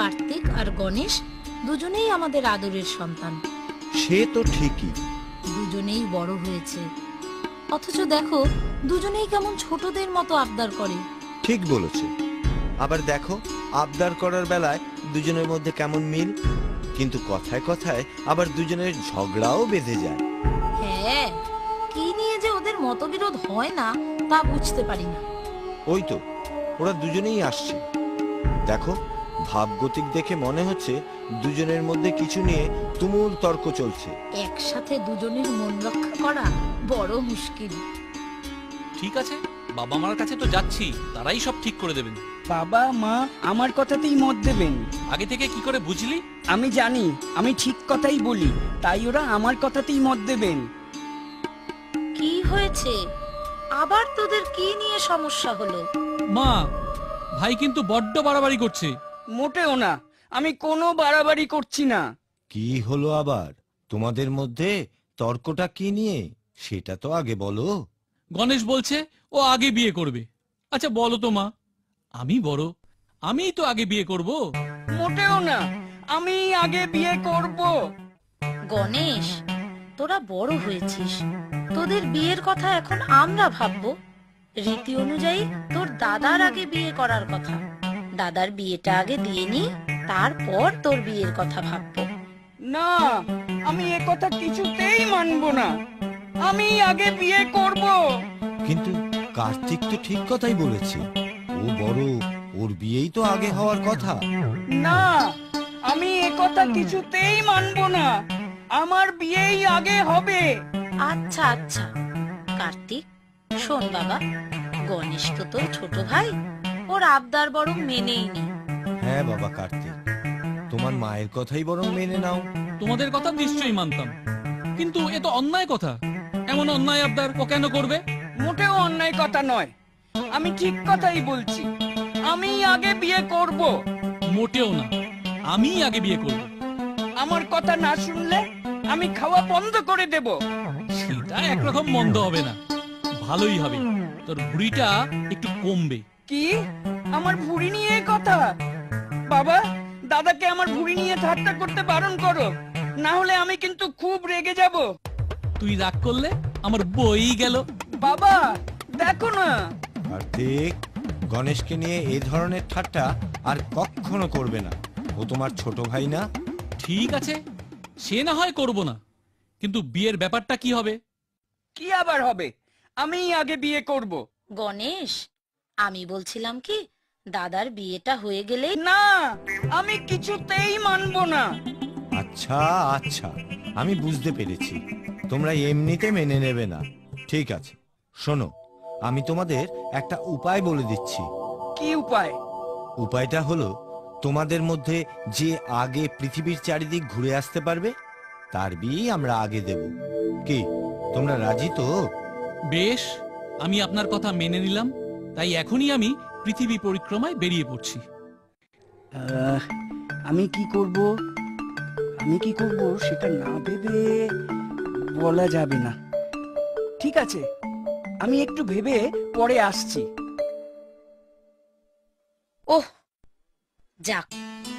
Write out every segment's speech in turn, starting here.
কার্তিক আর গণেশ দুজনেই আমাদের আদরের সন্তান। সে তো ঠিকই, দুজনেই বড় হয়েছে, অথচ দেখো দুজনেই কেমন ছোটদের মতো আবদার করে। ঠিক বলেছে। আবার দেখো আবদার করার বেলায় দুজনের মধ্যে কেমন মিল, কিন্তু কথায় কথায় আবার দুজনের ঝগড়াও বেঁধে যায়। হ্যাঁ, কি নিয়ে যে ওদের মতবিরোধ হয় না তা বুঝতে পারি না। ওই তো ওরা দুজনেই আসছে, দেখো ভাবগতিক দেখে মনে হচ্ছে দুজনের মধ্যে কিছু নিয়ে তুমুল তর্ক চলছে। একসাথে দুজনের মন রক্ষা করা বড় মুশকিল। ঠিক আছে, বাবা মার কাছে তো যাচ্ছি, তারাই সব ঠিক করে দেবেন। বাবা মা আমার কথাতেই মত দেবেন। আগে থেকে কি করে বুঝলি? আমি জানি আমি ঠিক কথাই বলি, তাই ওরা আমার কথাতেই মত দেবেন। কি হয়েছে আবার? তোদের কি নিয়ে সমস্যা হলো? মা, ভাই কিন্তু বড্ড বাড়াবাড়ি করছে। মোটেও না, আমি কোনো বাড়াবাড়ি করছি না। কি হলো আবার তোমাদের মধ্যে? তর্কটা কি নিয়ে সেটা তো আগে বলো। গণেশ বলছে ও আগে বিয়ে করবে। আচ্ছা বলো তো মা, আমি বড়, আমিই তো আগে বিয়ে করব। মোটেও না, আমি আগে বিয়ে করব। গণেশ, তোরা বড় হয়েছিস, তোদের বিয়ের কথা এখন আমরা ভাববো। রীতি অনুযায়ী তোর দাদার আগে বিয়ে করার কথা। দাদার বিয়েটা আগে দিয়ে নি, তারপর তোর বিয়ের কথা ভাববো। না, আমি এ কথা কিছুতেই মানবো না। আমি আগে বিয়ে করব। কিন্তু কার্তিক তো ঠিক কথাই বলেছে, ও বড়, ওর বিয়েই তো আগে হওয়ার কথা। না, আমি এ কথা কিছুতেই মানবো না। আমার বিয়েই আগে হবে। আচ্ছা আচ্ছা কার্তিক, শোন বাবা, গণেশ তো তোর ছোট ভাই, ওর আবদার বরং মেনেই নি। হ্যাঁ বাবা কার্তিক, তোমার মায়ের কথাই বরং মেনে নাও। তোমাদের কথা নিশ্চয়ই মানতাম, কিন্তু এ তো অন্যায় কথা। এমন অন্যায় আবদার ও কেন করবে? মোটেও অন্যায় কথা নয়, আমি ঠিক কথাই বলছি। আমি আগে বিয়ে করব। মোটেও না, আমি আগে বিয়ে করব। আমার কথা না শুনলে আমি খাওয়া বন্ধ করে দেব। সেটা একরকম মন্দ হবে না, ভালোই হবে। তোর ভুঁড়িটা একটু কমবে। কি? আমার ভুঁড়ি নিয়ে কথা? বাবা, দাদাকে আমার ভুঁড়ি নিয়ে ঠাট্টা করতে বারণ করো, না হলে আমি কিন্তু খুব রেগে যাব। তুই রাগ করলে আমার বই গেল। বাবা দেখো না। কার্তিক, গণেশকে নিয়ে এই ধরনের ঠাট্টা আর কখনো করবে না। ও তোমার ছোট ভাই না? ঠিক আছে, সে না হয় করব না, কিন্তু বিয়ের ব্যাপারটা কি হবে? কি আবার হবে? আমি আগে বিয়ে করব। গণেশ, আমি বলছিলাম কি, দাদার বিয়েটা হয়ে গেলেই। না, আমি কিছুতেই মানবো না। আচ্ছা আচ্ছা, আমি বুঝতে পেরেছি, তোমরা এমনিতে মেনে নেবে না। ঠিক আছে, শোনো, আমি তোমাদের একটা উপায় বলে দিচ্ছি। কি উপায়? উপায়টা হলো, তোমাদের মধ্যে যে আগে পৃথিবীর চারিদিক ঘুরে আসতে পারবে তার বিয়ে আমরা আগে দেব। কি তোমরা রাজি তো? বেশ, আমি আপনার কথা মেনে নিলাম। তাই এখনই আমি পৃথিবী পরিক্রমায় বেরিয়ে পড়ছি। আমি কি করব সেটা না ভেবে বলা যাবে না। ঠিক আছে, আমি একটু ভেবে পরে আসছি। ওহ, যাক,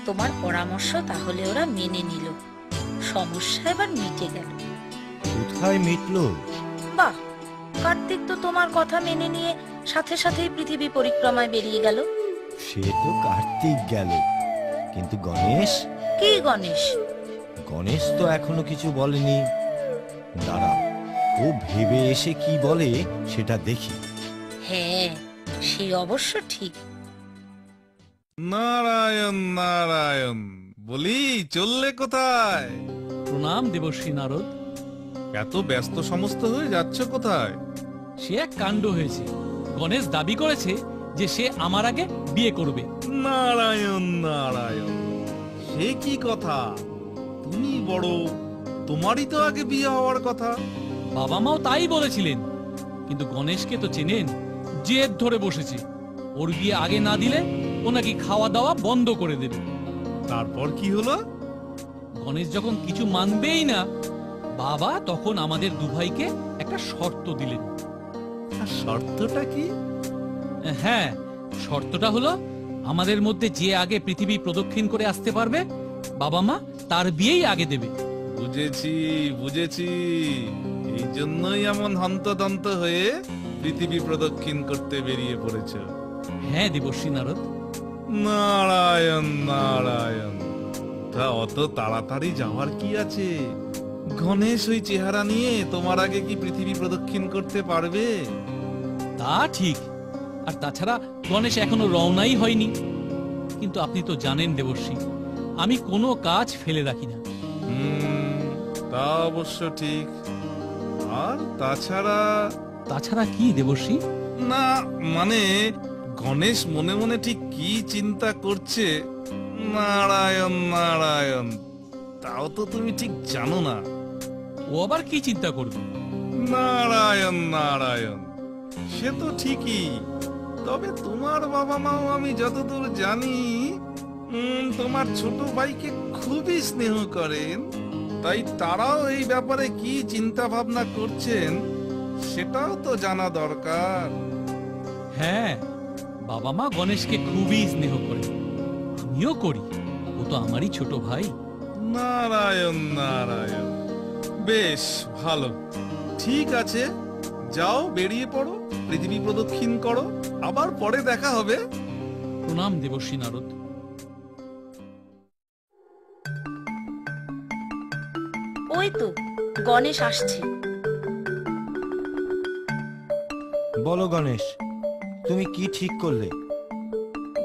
তোমার পরামর্শ তাহলে ওরা মেনে নিল। সমস্যা এবার মিটে গেল। কোথায় মিটলো? বাহ, কার্তিক তো তোমার কথা মেনে নিয়ে সাথে সাথেই পৃথিবী পরিক্রমায় বেরিয়ে গেল। সে তো কার্তিক গেল, কিন্তু গণেশ? কি গণেশ? গণেশ তো এখনো কিছু বলেনি। দাঁড়াও, ও ভেবে এসে কি বলে সেটা দেখি। হ্যাঁ, সে অবশ্য ঠিক। নারায়ণ নারায়ণ, বলি চললে কোথায়? প্রণাম দেবশ্রী নারদ। এত ব্যস্ত সমস্ত হয়ে যাচ্ছ কোথায়? সে এক কাণ্ড হয়েছে। গণেশ দাবি করেছে যে সে আমার আগে বিয়ে করবে। নারায়ণ নারায়ণ, সে কি কথা? তুমি বড়, তোমারই তো আগে বিয়ে হওয়ার কথা। বাবা মাও তাই বলেছিলেন, কিন্তু গণেশকে তো চেনেন, জেদ ধরে বসেছে। ওর বিয়ে আগে না দিলে ও নাকি খাওয়া দাওয়া বন্ধ করে দেবে। তারপর কি হলো? গণেশ যখন কিছু মানবেই না, বাবা তখন আমাদের দুভাইকে একটা শর্ত দিলেন। শর্তটা কি? হ্যাঁ, শর্তটা হলো আমাদের মধ্যে যে আগে পৃথিবী প্রদক্ষিণ করে আসতে পারবে বাবা মা তার বিয়েই আগে দেবে। বুঝেছি বুঝেছি, এই জন্যই এমন হন্তদন্ত হয়ে পৃথিবী প্রদক্ষিণ করতে বেরিয়ে পড়েছ। হ্যাঁ দেবর্ষী নারদ। নারায়ণ নারায়ণ, তা অত তাড়াতাড়ি যাওয়ার কি আছে? গণেশ ওই চেহারা নিয়ে তোমার আগে কি পৃথিবী প্রদক্ষিণ করতে পারবে? তা ঠিক, আর তাছাড়া গণেশ এখনো রওনাই হয়নি। কিন্তু আপনি তো জানেন দেবর্ষী, আমি কোনো কাজ ফেলে রাখি না। তা অবশ্য ঠিক। আর তাছাড়া? তাছাড়া কি দেবর্ষী? না মানে গণেশ মনে মনে ঠিক কি চিন্তা করছে, নারায়ণ নারায়ণ, তাও তো তুমি ঠিক জানো না। ও আবার কি চিন্তা করবে? নারায়ণ নারায়ণ, সে তো ঠিকই, তবে তোমার বাবা মাও আমি যতদূর জানি তোমার ছোট ভাইকে খুবই স্নেহ করেন, তাই তারাও এই ব্যাপারে কি চিন্তা ভাবনা করছেন সেটাও তো জানা দরকার। হ্যাঁ, বাবা মা গণেশকে খুবই স্নেহ করে, আমিও করি, ও তো আমারই ছোট ভাই। নারায়ণ নারায়ণ, বেশ ভালো, ঠিক আছে, যাও বেরিয়ে পড়ো, পৃথিবী প্রদক্ষিণ করো, আবার পরে দেখা হবে। প্রণাম দেবর্ষী নারদ। ওই তো গণেশ আসছে। বলো গণেশ, তুমি কি ঠিক করলে?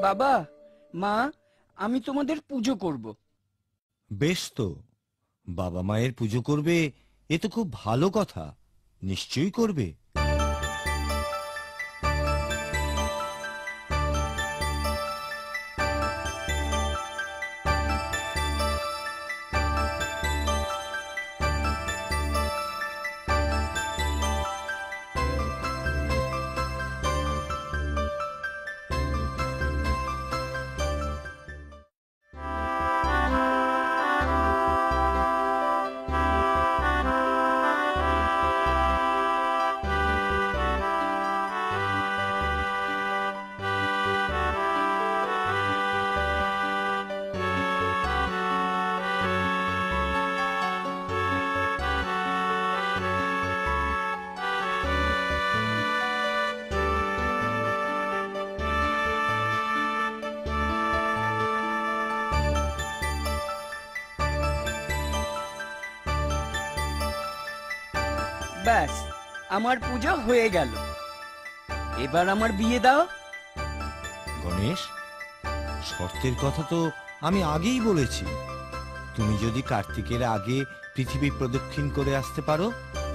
বাবা মা, আমি তোমাদের পুজো করব। বেশ তো, বাবা মায়ের পুজো করবে, এ তো খুব ভালো কথা, নিশ্চয়ই করবে। ব্যাস, আমার পুজো হয়ে গেল, এবার আমার বিয়ে দাও। গণেশ, শর্তের কথা তো আমি আগেই বলেছি, তুমি যদি কার্তিকের আগে পৃথিবী প্রদক্ষিণ করে আসতে পারো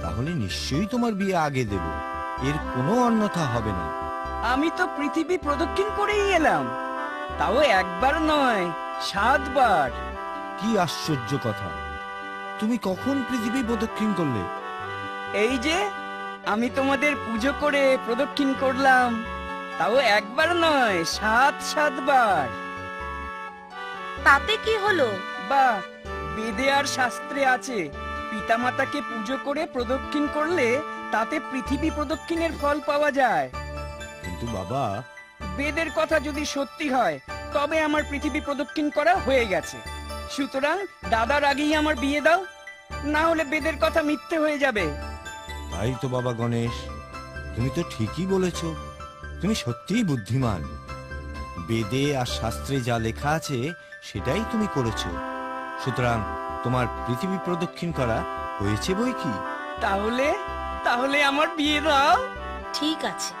তাহলে নিশ্চয়ই তোমার বিয়ে আগে দেব, এর কোনো অন্যথা হবে না। আমি তো পৃথিবী প্রদক্ষিণ করেই এলাম, তাও একবার নয় 7 বার। কি আশ্চর্য কথা, তুমি কখন পৃথিবী প্রদক্ষিণ করলে? এই যে আমি তোমাদের পুজো করে প্রদক্ষিণ করলাম, তাও একবার নয় 7 বার। তাতে কি হলো? বা বেদে আর শাস্ত্রে আছে, পিতামাতাকে পুজো করে প্রদক্ষিণ করলে তাতে পৃথিবী প্রদক্ষিণের ফল পাওয়া যায়। কিন্তু বাবা, বেদের কথা যদি সত্যি হয় তবে আমার পৃথিবী প্রদক্ষিণ করা হয়ে গেছে, সুতরাং দাদার আগেই আমার বিয়ে দাও, না হলে বেদের কথা মিথ্যে হয়ে যাবে। তাই তো বাবা গণেশ, তুমি তো ঠিকই বলেছ, তুমি সত্যিই বুদ্ধিমান। বেদে আর শাস্ত্রে যা লেখা আছে সেটাই তুমি করেছো, সুতরাং তোমার পৃথিবী প্রদক্ষিণ করা হয়েছে বই কি। তাহলে তাহলে আমার বিয়ে দাও। ঠিক আছে,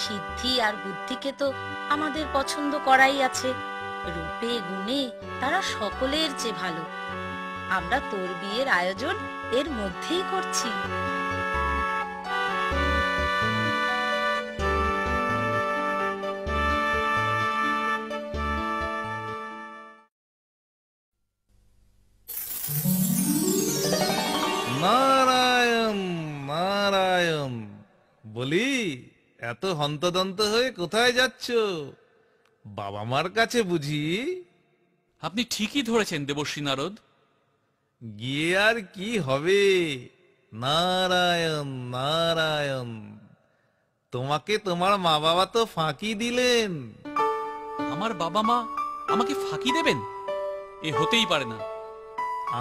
সিদ্ধি আর বুদ্ধিকে তো আমাদের পছন্দ করাই আছে, রূপে গুণে তারা সকলের চেয়ে ভালো। আমরা তোর বিয়ের আয়োজন এর মধ্যেই করছি। নারায়ণ নারায়ণ, বলি এত হন্তদন্ত হয়ে কোথায় যাচ্ছ? বাবা মার কাছে বুঝি? আপনি ঠিকই ধরেছেন দেবর্ষী নারদ। গিয়ে আর কি হবে? নারায়ণ নারায়ণ, তোমাকে তোমার মা বাবা তো ফাঁকি দিলেন, আমার বাবা মা আমাকে ফাঁকি দেবেন? এ হতেই পারে না।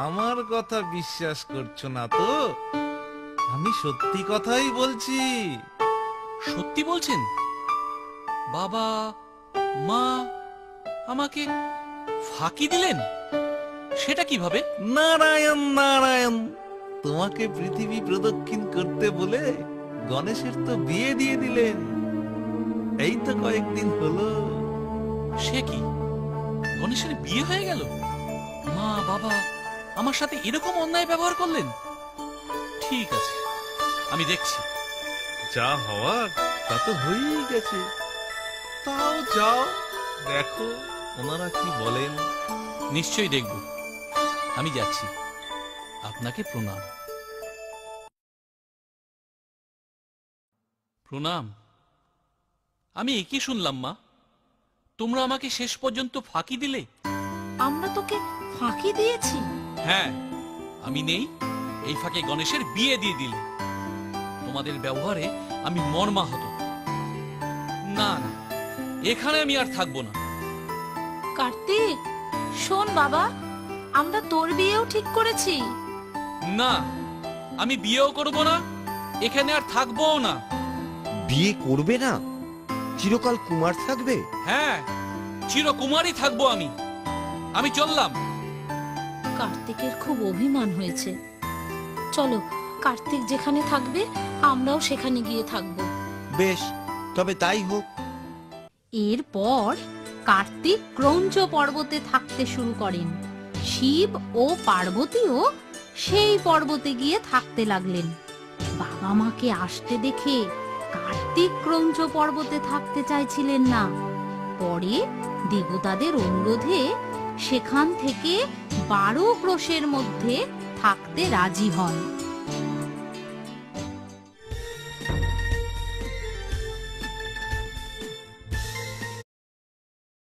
আমার কথা বিশ্বাস করছো না তো? আমি সত্যি কথাই বলছি। সত্যি বলছেন? বাবা মা আমাকে ফাঁকি দিলেন? সেটা কিভাবে? নারায়ণ নারায়ণ, তোমাকে পৃথিবী প্রদক্ষিণ করতে বলে গণেশের তো বিয়ে দিয়ে দিলেন। এই তো কয়েকদিন হলো। সে কি, গণেশের বিয়ে হয়ে গেল? মা বাবা আমার সাথে এরকম অন্যায় ব্যবহার করলেন? ঠিক আছে, আমি দেখছি। যা হওয়ার তা তো হয়েই গেছে। তাও যাও, দেখো ওনারা কি বলেন। নিশ্চয়ই দেখব। আমি যাচ্ছি। আপনাকে প্রণাম। প্রণাম। আমি একই শুনলাম মা, তোমরা আমাকে শেষ পর্যন্ত ফাঁকি দিলে। আমরা তোকে ফাঁকি দিয়েছি? হ্যাঁ, আমি নেই, এই ফাঁকে গণেশের বিয়ে দিয়ে দিলে। তোমাদের ব্যবহারে আমি মর্মাহত। না না, এখানে আমি আর থাকবো না। কার্তিক, শোন বাবা, আমরা তোর বিয়েও ঠিক করেছি। না, আমি বিয়েও করব না, এখানে আর থাকবোও না। বিয়ে করবে না? চিরকাল কুমার থাকবে? হ্যাঁ, চিরকুমারই থাকবো আমি। আমি চললাম। কার্তিকের খুব অভিমান হয়েছে। চলো, কার্তিক যেখানে থাকবে আমরাও সেখানে গিয়ে থাকবো। বেশ, তবে তাই হোক। এরপর কার্তিক ক্রৌঞ্চ পর্বতে থাকতে শুরু করেন। শিব ও পার্বতীও সেই পর্বতে গিয়ে থাকতে লাগলেন। বাবা মাকে আসতে দেখে কার্তিক ক্রৌঞ্চ পর্বতে থাকতে চাইছিলেন না। পরে দেবতাদের অনুরোধে সেখান থেকে 12 ক্রোশের মধ্যে থাকতে রাজি হন।